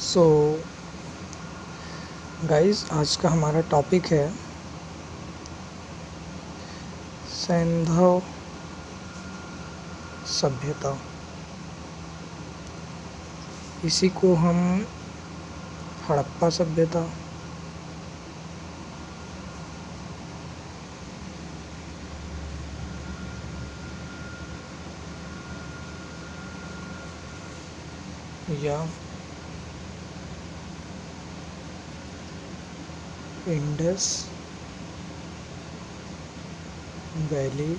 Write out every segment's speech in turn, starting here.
So guys, आज का हमारा टॉपिक है सैंधव सभ्यता। इसी को हम हड़प्पा सभ्यता, या इंडस वैली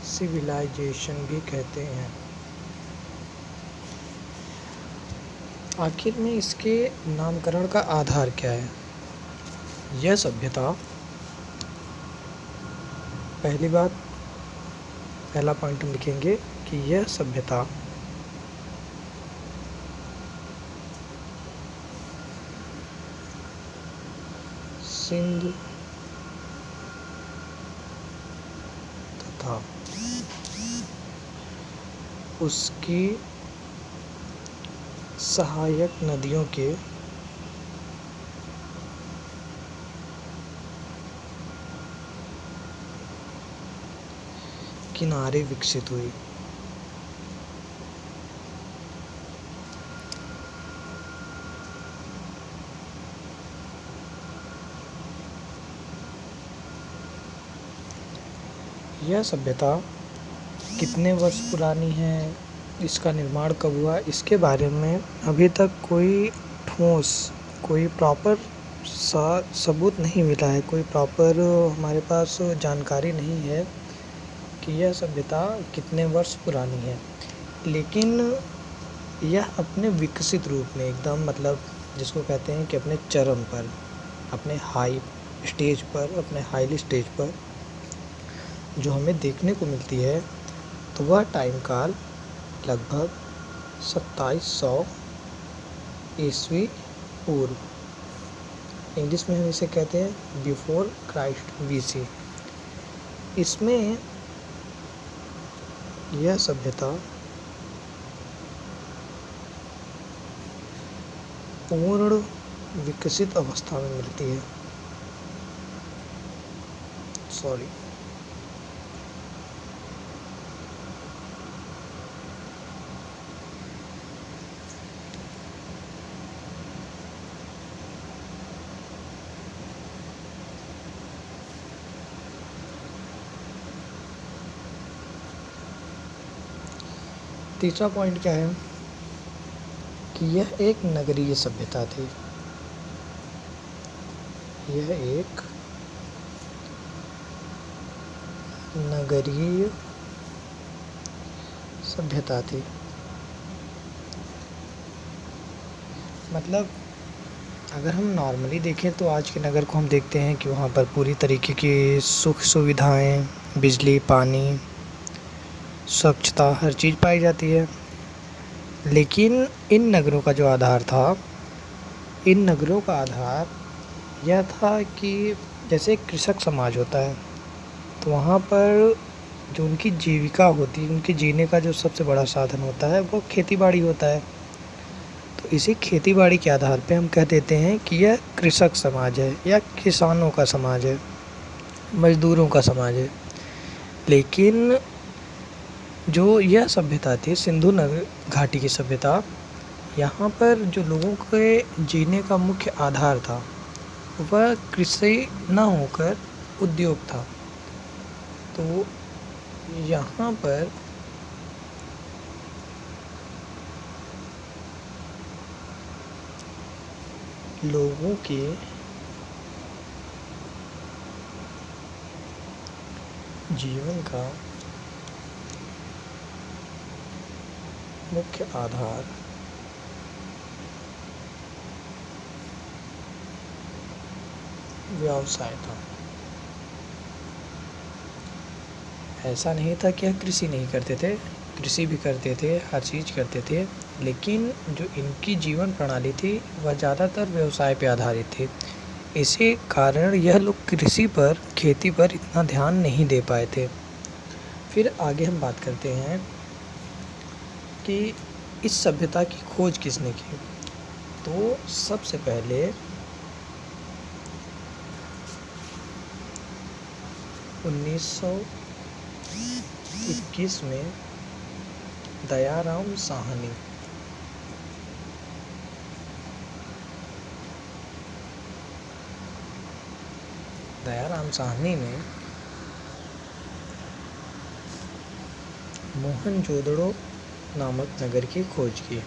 सिविलाइजेशन भी कहते हैं। आखिर में इसके नामकरण का आधार क्या है? यह सभ्यता, पहला पॉइंट हम लिखेंगे कि यह सभ्यता सिंधु तथा उसकी सहायक नदियों के किनारे विकसित हुई। यह सभ्यता कितने वर्ष पुरानी है, इसका निर्माण कब हुआ, इसके बारे में अभी तक कोई ठोस, कोई प्रॉपर सबूत नहीं मिला है। कोई प्रॉपर हमारे पास जानकारी नहीं है कि यह सभ्यता कितने वर्ष पुरानी है। लेकिन यह अपने विकसित रूप में एकदम, मतलब जिसको कहते हैं कि अपने चरम पर, अपने हाई स्टेज पर जो हमें देखने को मिलती है, तो वह टाइम काल लगभग 2700 ईस्वी पूर्व, इंग्लिश में हम इसे कहते हैं बिफोर क्राइस्ट BC। इसमें यह सभ्यता पूर्ण विकसित अवस्था में मिलती है। तीसरा पॉइंट क्या है कि यह एक नगरीय सभ्यता थी। यह एक नगरीय सभ्यता थी। मतलब अगर हम नॉर्मली देखें तो आज के नगर को हम देखते हैं कि वहाँ पर पूरी तरीके की सुख सुविधाएं, बिजली, पानी, स्वच्छता, हर चीज़ पाई जाती है। लेकिन इन नगरों का जो आधार था, इन नगरों का आधार यह था कि जैसे कृषक समाज होता है, तो वहाँ पर जो उनकी जीविका होती है, उनके जीने का जो सबसे बड़ा साधन होता है, वो खेती-बाड़ी होता है। तो इसी खेती-बाड़ी के आधार पे हम कह देते हैं कि यह कृषक समाज है, या किसानों का समाज है, मजदूरों का समाज है। लेकिन जो यह सभ्यता थी, सिंधु नगर घाटी की सभ्यता, यहाँ पर जो लोगों के जीने का मुख्य आधार था, वह कृषि न होकर उद्योग था। तो यहाँ पर लोगों के जीवन का मुख्य आधार व्यवसाय था। ऐसा नहीं था कि कृषि नहीं करते थे, कृषि भी करते थे, हर चीज़ करते थे। लेकिन जो इनकी जीवन प्रणाली थी, वह ज़्यादातर व्यवसाय पे आधारित थी। इसी कारण यह लोग कृषि पर, खेती पर इतना ध्यान नहीं दे पाए थे। फिर आगे हम बात करते हैं कि इस सभ्यता की खोज किसने की? तो सबसे पहले 1921 में दयाराम साहनी ने मोहनजोदड़ो नामक नगर की खोज की।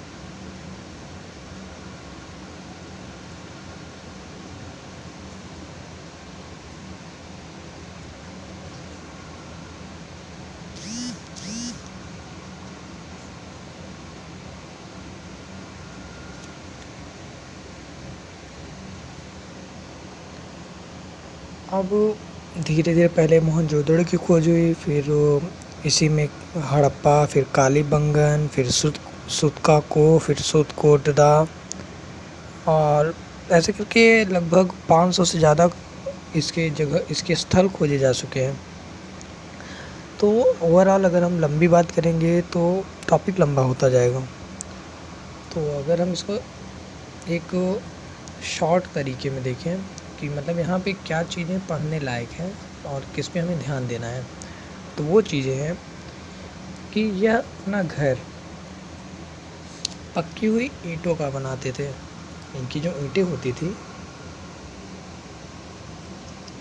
अब धीरे धीरे पहले मोहनजोदड़ो की खोज हुई, फिर इसी में हड़प्पा, फिर कालीबंगन, फिर सुतकाको, फिर सुतकोटदा, और ऐसे करके लगभग 500 से ज़्यादा इसके स्थल खोजे जा चुके हैं। तो ओवरऑल अगर हम लंबी बात करेंगे तो टॉपिक लंबा होता जाएगा। तो अगर हम इसको एक शॉर्ट तरीके में देखें कि मतलब यहाँ पे क्या चीज़ें पढ़ने लायक हैं और किस पे हमें ध्यान देना है, तो वो चीज़ें हैं कि यह अपना घर पक्की हुई ईंटों का बनाते थे। इनकी जो ईंटें होती थी,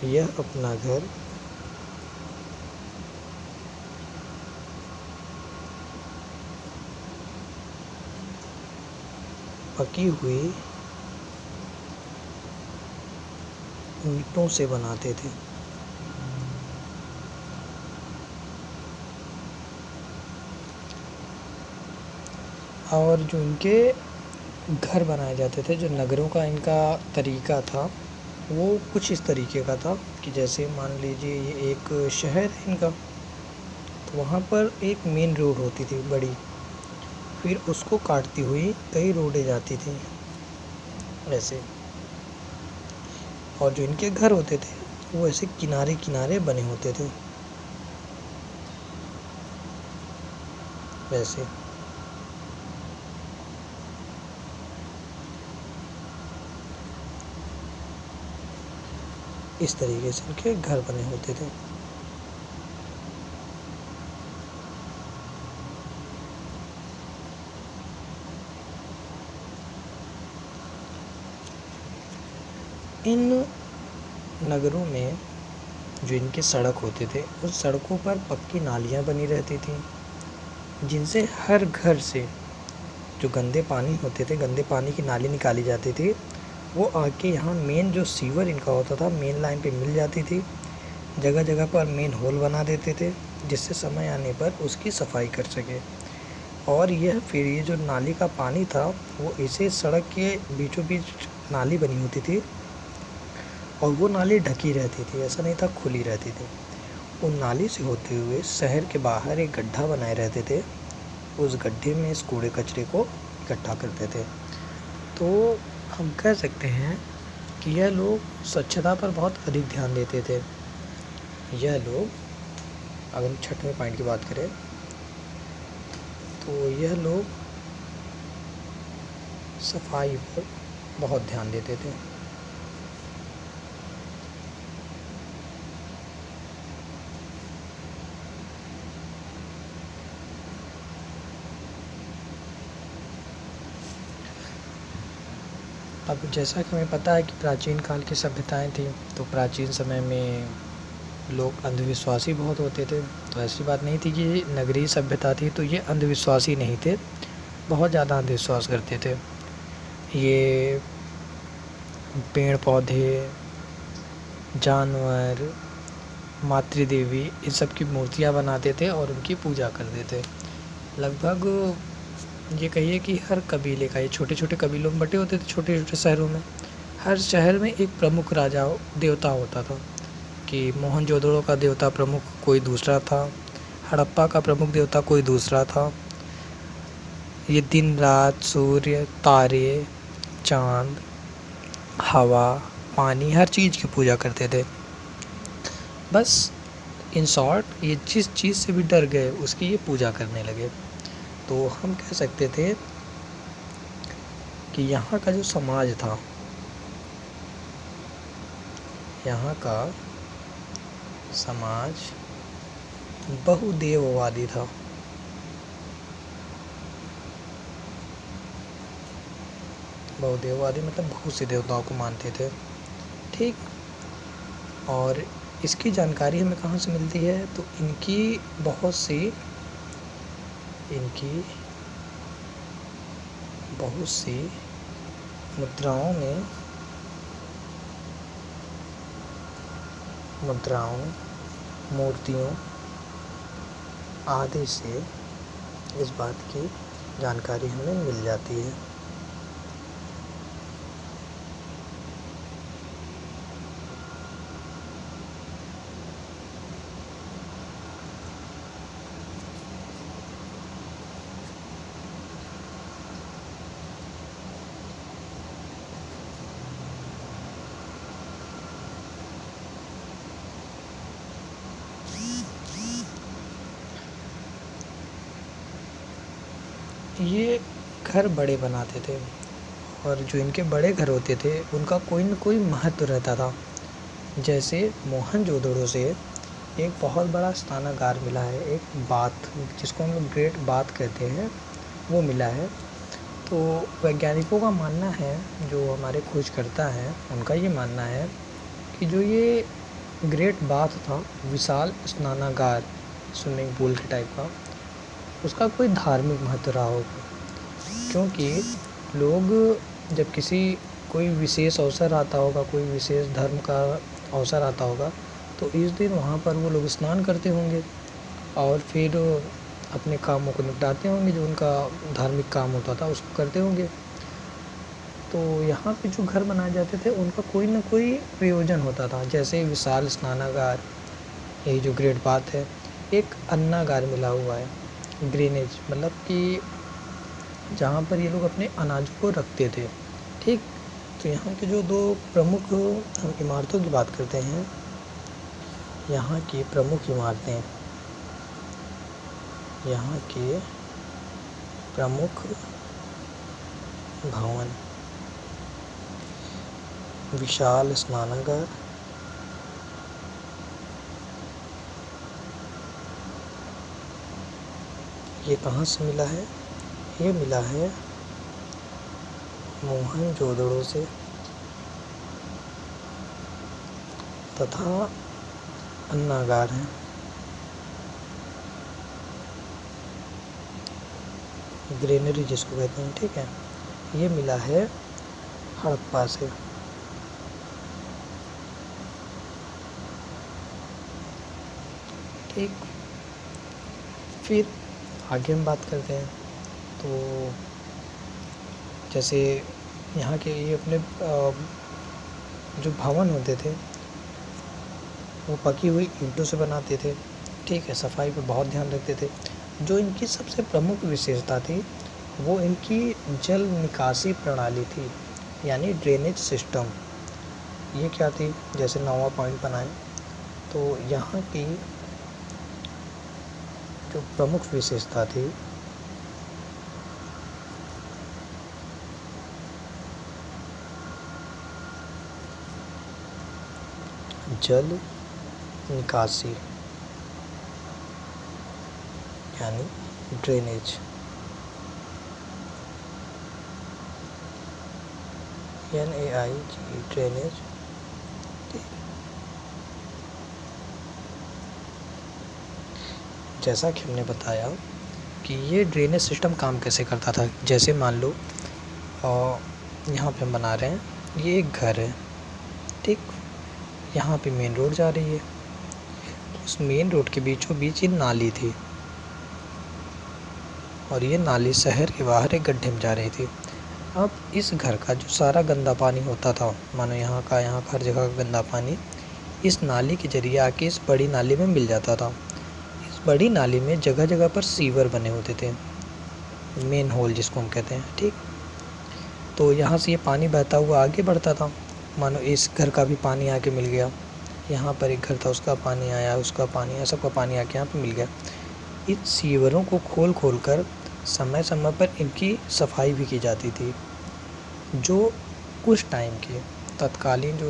यह अपना घर पकी हुई ईंटों से बनाते थे। और जो इनके घर बनाए जाते थे, जो नगरों का इनका तरीका था, वो कुछ इस तरीके का था कि जैसे मान लीजिए ये एक शहर है इनका, तो वहाँ पर एक मेन रोड होती थी बड़ी, फिर उसको काटती हुई कई रोडें जाती थी ऐसे। और जो इनके घर होते थे वो ऐसे किनारे किनारे बने होते थे वैसे। इस तरीके से इनके घर बने होते थे। इन नगरों में जो इनके सड़क होते थे, उस सड़कों पर पक्की नालियाँ बनी रहती थी, जिनसे हर घर से जो गंदे पानी होते थे, गंदे पानी की नाली निकाली जाती थी, वो आके यहाँ मेन जो सीवर इनका होता था, मेन लाइन पे मिल जाती थी। जगह जगह पर मेन होल बना देते थे, जिससे समय आने पर उसकी सफाई कर सके। और यह फिर ये जो नाली का पानी था, वो इसे सड़क के बीचों बीच नाली बनी होती थी, और वो नाली ढकी रहती थी, ऐसा नहीं था खुली रहती थी। उन नाली से होते हुए शहर के बाहर एक गड्ढा बनाए रहते थे, उस गड्ढे में इस कूड़े कचरे को इकट्ठा करते थे। तो हम कह सकते हैं कि यह लोग स्वच्छता पर बहुत अधिक ध्यान देते थे। यह लोग, अगर हम 6वें पॉइंट की बात करें, तो यह लोग सफाई पर बहुत ध्यान देते थे। अब जैसा कि हमें पता है कि प्राचीन काल की सभ्यताएं थी, तो प्राचीन समय में लोग अंधविश्वासी बहुत होते थे। तो ऐसी बात नहीं थी कि नगरीय सभ्यता थी तो ये अंधविश्वासी नहीं थे, बहुत ज़्यादा अंधविश्वास करते थे। ये पेड़ पौधे, जानवर, मातृदेवी, इन सब की मूर्तियाँ बनाते थे और उनकी पूजा करते थे। लगभग ये कहिए कि हर कबीले का, ये छोटे छोटे कबीलों में बटे होते थे, छोटे छोटे शहरों में। हर शहर में एक प्रमुख राजा देवता होता था, कि मोहनजोदड़ो का देवता प्रमुख कोई दूसरा था, हड़प्पा का प्रमुख देवता कोई दूसरा था। ये दिन रात, सूर्य, तारे, चाँद, हवा, पानी, हर चीज़ की पूजा करते थे। बस इन शॉर्ट, ये जिस चीज़ से भी डर गए उसकी ये पूजा करने लगे। तो हम कह सकते थे कि यहाँ का जो समाज था, यहाँ का समाज बहुदेववादी था। बहुदेववादी मतलब बहुत से देवताओं को मानते थे, ठीक। और इसकी जानकारी हमें कहाँ से मिलती है? तो इनकी बहुत सी मुद्राओं, मूर्तियों आदि से इस बात की जानकारी हमें मिल जाती है। ये घर बड़े बनाते थे, और जो इनके बड़े घर होते थे उनका कोई न कोई महत्व रहता था। जैसे मोहनजोदड़ो से एक बहुत बड़ा स्नानागार मिला है, एक बाथ, जिसको हम लोग ग्रेट बाथ कहते हैं, वो मिला है। तो वैज्ञानिकों का मानना है, जो हमारे खोजकर्ता हैं उनका ये मानना है कि जो ये ग्रेट बाथ था, विशाल स्नानागार, स्विमिंग पूल के टाइप का, उसका कोई धार्मिक महत्व रहा होगा। क्योंकि लोग जब कोई विशेष अवसर आता होगा, कोई विशेष धर्म का अवसर आता होगा, तो इस दिन वहाँ पर वो लोग स्नान करते होंगे और फिर अपने कामों को निपटाते होंगे, जो उनका धार्मिक काम होता था उसको करते होंगे। तो यहाँ पे जो घर बनाए जाते थे उनका कोई ना कोई प्रयोजन होता था। जैसे विशाल स्नानागार, यही जो ग्रेट बाथ है, एक अन्नागार मिला हुआ है, ग्रेनेज, मतलब कि जहाँ पर ये लोग अपने अनाज को रखते थे, ठीक। तो यहाँ के जो दो प्रमुख इमारतों की बात करते हैं, यहाँ की प्रमुख इमारतें, यहाँ के प्रमुख भवन, विशाल स्नानागार, ये कहाँ से मिला है? ये मिला है मोहनजोदड़ो से, तथा अन्नागार है, ग्रेनरी जिसको कहते हैं, ठीक है, ये मिला है हड़प्पा से। ठीक, फिर आगे हम बात करते हैं। तो जैसे यहाँ के ये अपने जो भवन होते थे वो पकी हुई ईंटों से बनाते थे, ठीक है, सफाई पे बहुत ध्यान रखते थे। जो इनकी सबसे प्रमुख विशेषता थी वो इनकी जल निकासी प्रणाली थी, यानी ड्रेनेज सिस्टम। ये क्या थी? जैसे 9वां पॉइंट बनाएं तो यहाँ की जो प्रमुख विशेषता थी जल निकासी, यानी ड्रेनेज। NAIG, drainage. जैसा कि हमने बताया कि ये ड्रेनेज सिस्टम काम कैसे करता था। जैसे मान लो यहाँ पे हम बना रहे हैं, ये एक घर है, ठीक, यहाँ पे मेन रोड जा रही है, उस मेन रोड के बीचों बीच ये नाली थी, और ये नाली शहर के बाहर एक गड्ढे में जा रही थी। अब इस घर का जो सारा गंदा पानी होता था, मानो यहाँ का हर जगह का गंदा पानी इस नाली के जरिए आके इस बड़ी नाली में मिल जाता था। इस बड़ी नाली में जगह जगह पर सीवर बने होते थे, मेन होल जिसको हम कहते हैं, ठीक। तो यहाँ से ये पानी बहता हुआ आगे बढ़ता था। मानो इस घर का भी पानी आके मिल गया, यहाँ पर एक घर था उसका पानी आया, उसका पानी आया, सबका पानी आके यहाँ पे मिल गया। इन सीवरों को खोल कर समय समय पर इनकी सफाई भी की जाती थी। जो उस टाइम के तत्कालीन जो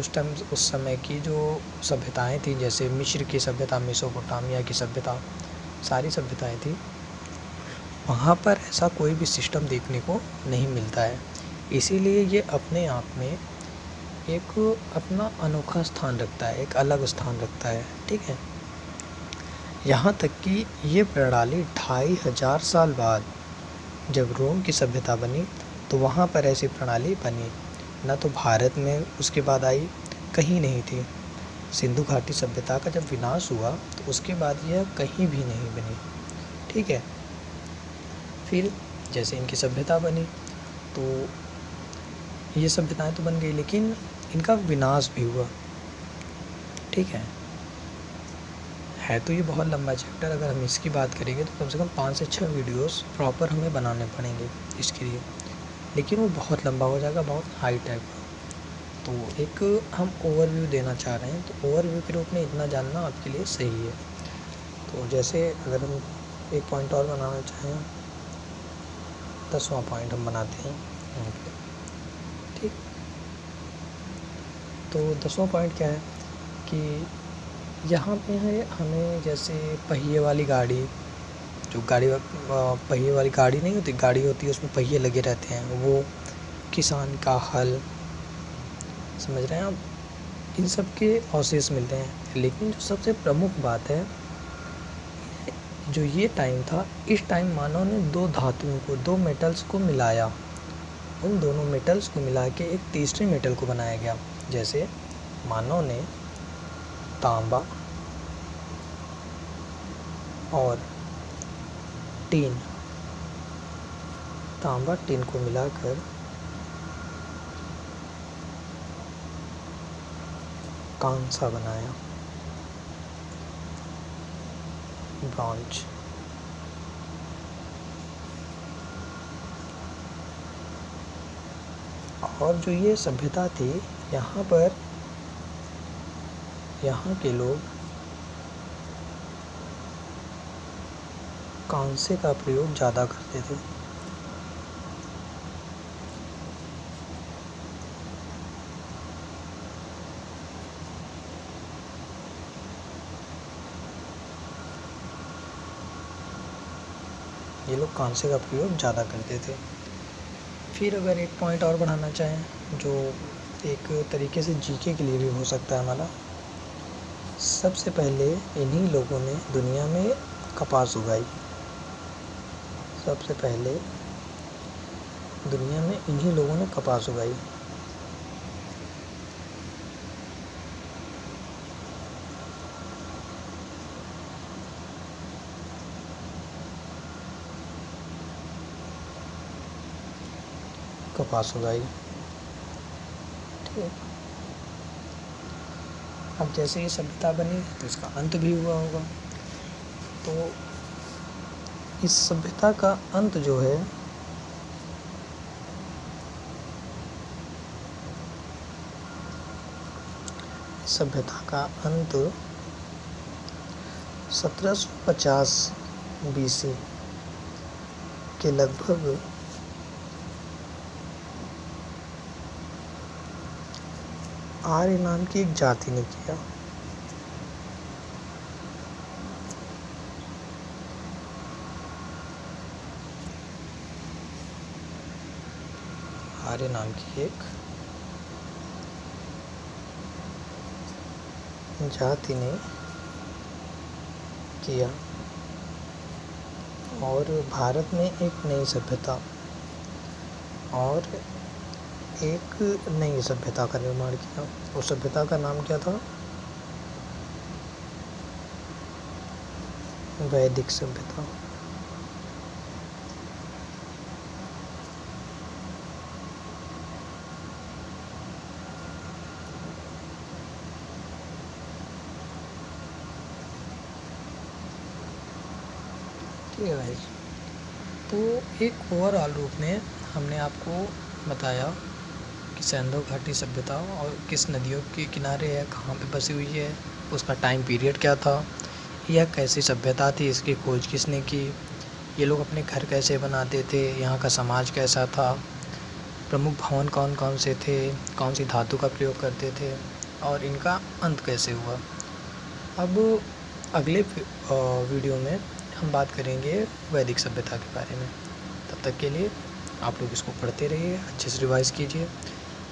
उस समय की जो सभ्यताएं थी, जैसे मिस्र की सभ्यता, मेसोपोटामिया की सभ्यता, सारी सभ्यताएं थी, वहाँ पर ऐसा कोई भी सिस्टम देखने को नहीं मिलता है। इसीलिए ये अपने आप में एक अपना अनोखा स्थान रखता है, एक अलग स्थान रखता है। ठीक है, यहाँ तक कि ये प्रणाली 2500 साल बाद जब रोम की सभ्यता बनी तो वहाँ पर ऐसी प्रणाली बनी ना, तो भारत में उसके बाद आई, कहीं नहीं थी। सिंधु घाटी सभ्यता का जब विनाश हुआ तो उसके बाद यह कहीं भी नहीं बनी। ठीक है, फिर जैसे इनकी सभ्यता बनी तो ये सभ्यताएं तो बन गई, लेकिन इनका विनाश भी हुआ। ठीक है तो ये बहुत लंबा चैप्टर, अगर हम इसकी बात करेंगे तो कम से कम 5 से 6 वीडियोस प्रॉपर हमें बनाने पड़ेंगे इसके लिए, लेकिन वो बहुत लंबा हो जाएगा, बहुत हाई टाइप का। तो एक हम ओवरव्यू देना चाह रहे हैं, तो ओवरव्यू के रूप में इतना जानना आपके लिए सही है। तो जैसे अगर हम एक पॉइंट और बनाना चाहें, 10वां पॉइंट हम बनाते हैं यहाँ पे। ठीक, तो 10वां पॉइंट क्या है कि यहाँ पे है हमें, जैसे पहिए वाली गाड़ी, जो पहिए वाली गाड़ी नहीं होती, गाड़ी होती है उसमें पहिए लगे रहते हैं, वो किसान का हल, समझ रहे हैं आप, इन सब के अवशेष मिलते हैं। लेकिन जो सबसे प्रमुख बात है, जो ये टाइम था, इस टाइम मानव ने 2 धातुओं को, 2 मेटल्स को मिलाया, उन दोनों मेटल्स को मिला के एक तीसरे मेटल को बनाया गया। जैसे मानव ने तांबा और टीन, तांबा टीन को मिलाकर कांसा बनाया, ब्रॉन्ज। और जो ये सभ्यता थी, यहाँ पर यहाँ के लोग कांसे का प्रयोग ज़्यादा करते थे। ये लोग कांसे का प्रयोग ज़्यादा करते थे। फिर अगर एक पॉइंट और बढ़ाना चाहें, जो एक तरीके से जीके के लिए भी हो सकता है हमारा, सबसे पहले इन्हीं लोगों ने दुनिया में कपास उगाई। सबसे पहले दुनिया में इन्हीं लोगों ने कपास उगाई। कपास उगाई। ठीक, अब जैसे ये सभ्यता बनी तो इसका अंत भी हुआ होगा। तो इस सभ्यता का अंत जो है, सभ्यता का अंत 1750 BC के लगभग आर्य नाम की एक जाति ने किया। आर्य नाम की एक जाति ने किया और भारत में एक नई सभ्यता और एक नई सभ्यता का निर्माण किया। उस सभ्यता का नाम क्या था? वैदिक सभ्यता। ठीक है भाई, तो एक ओवरऑल रूप में हमने आपको बताया कि सिंधु घाटी सभ्यता और किस नदियों के किनारे है, कहाँ पे बसी हुई है, उसका टाइम पीरियड क्या था, यह कैसी सभ्यता थी, इसकी खोज किसने की, ये लोग अपने घर कैसे बनाते थे, यहाँ का समाज कैसा था, प्रमुख भवन कौन कौन से थे, कौन सी धातु का प्रयोग करते थे और इनका अंत कैसे हुआ। अब अगले वीडियो में हम बात करेंगे वैदिक सभ्यता के बारे में। तब तक के लिए आप लोग इसको पढ़ते रहिए, अच्छे से रिवाइज़ कीजिए।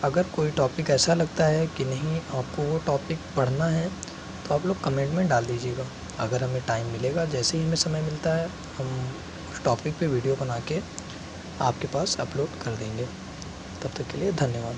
अगर कोई टॉपिक ऐसा लगता है कि नहीं आपको वो टॉपिक पढ़ना है तो आप लोग कमेंट में डाल दीजिएगा। अगर हमें टाइम मिलेगा, जैसे ही हमें समय मिलता है, हम उस टॉपिक पे वीडियो बना के आपके पास अपलोड कर देंगे। तब तक के लिए धन्यवाद।